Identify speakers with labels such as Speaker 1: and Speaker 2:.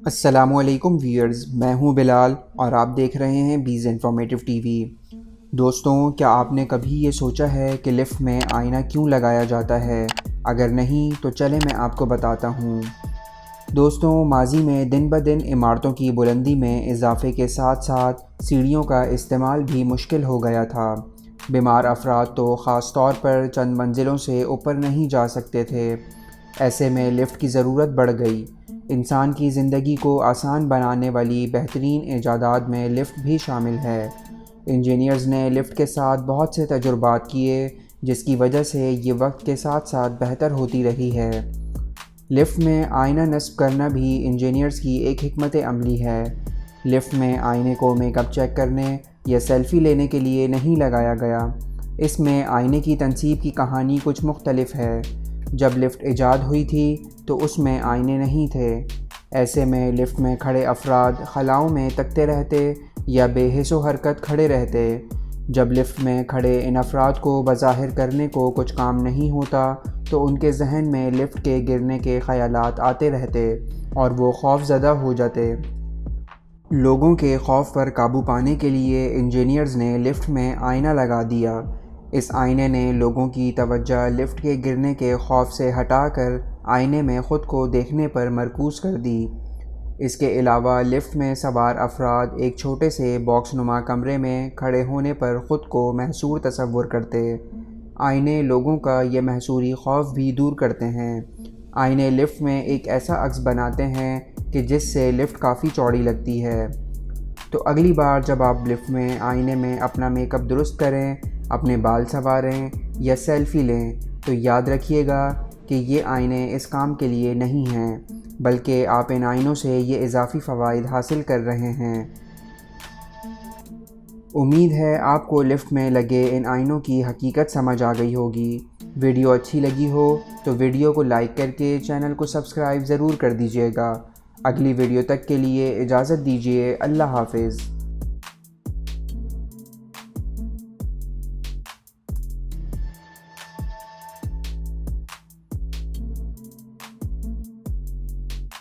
Speaker 1: السلام علیکم ویئرز، میں ہوں بلال اور آپ دیکھ رہے ہیں بیز انفارمیٹیو ٹی وی۔ دوستوں، کیا آپ نے کبھی یہ سوچا ہے کہ لفٹ میں آئینہ کیوں لگایا جاتا ہے؟ اگر نہیں تو چلیں میں آپ کو بتاتا ہوں۔ دوستوں، ماضی میں دن بدن عمارتوں کی بلندی میں اضافے کے ساتھ ساتھ سیڑھیوں کا استعمال بھی مشکل ہو گیا تھا۔ بیمار افراد تو خاص طور پر چند منزلوں سے اوپر نہیں جا سکتے تھے۔ ایسے میں لفٹ کی ضرورت بڑھ گئی۔ انسان کی زندگی کو آسان بنانے والی بہترین ایجادات میں لفٹ بھی شامل ہے۔ انجینئرز نے لفٹ کے ساتھ بہت سے تجربات کیے، جس کی وجہ سے یہ وقت کے ساتھ ساتھ بہتر ہوتی رہی ہے۔ لفٹ میں آئینہ نصب کرنا بھی انجینئرز کی ایک حکمت عملی ہے۔ لفٹ میں آئینے کو میک اپ چیک کرنے یا سیلفی لینے کے لیے نہیں لگایا گیا۔ اس میں آئینے کی تنصیب کی کہانی کچھ مختلف ہے۔ جب لفٹ ایجاد ہوئی تھی تو اس میں آئینے نہیں تھے۔ ایسے میں لفٹ میں کھڑے افراد خلاؤں میں تکتے رہتے یا بے حس و حرکت کھڑے رہتے۔ جب لفٹ میں کھڑے ان افراد کو بظاہر کرنے کو کچھ کام نہیں ہوتا تو ان کے ذہن میں لفٹ کے گرنے کے خیالات آتے رہتے اور وہ خوف زدہ ہو جاتے۔ لوگوں کے خوف پر قابو پانے کے لیے انجینئرز نے لفٹ میں آئینہ لگا دیا۔ اس آئینے نے لوگوں کی توجہ لفٹ کے گرنے کے خوف سے ہٹا کر آئینے میں خود کو دیکھنے پر مرکوز کر دی۔ اس کے علاوہ لفٹ میں سوار افراد ایک چھوٹے سے باکس نما کمرے میں کھڑے ہونے پر خود کو محصور تصور کرتے۔ آئینے لوگوں کا یہ محصوری خوف بھی دور کرتے ہیں۔ آئینے لفٹ میں ایک ایسا عکس بناتے ہیں کہ جس سے لفٹ کافی چوڑی لگتی ہے۔ تو اگلی بار جب آپ لفٹ میں آئینے میں اپنا میک اپ درست کریں، اپنے بال سنواریں یا سیلفی لیں تو یاد رکھیے گا کہ یہ آئینے اس کام کے لیے نہیں ہیں، بلکہ آپ ان آئینوں سے یہ اضافی فوائد حاصل کر رہے ہیں۔ امید ہے آپ کو لفٹ میں لگے ان آئینوں کی حقیقت سمجھ آ گئی ہوگی۔ ویڈیو اچھی لگی ہو تو ویڈیو کو لائک کر کے چینل کو سبسکرائب ضرور کر دیجیے گا۔ اگلی ویڈیو تک کے لیے اجازت دیجیے۔ اللہ حافظ۔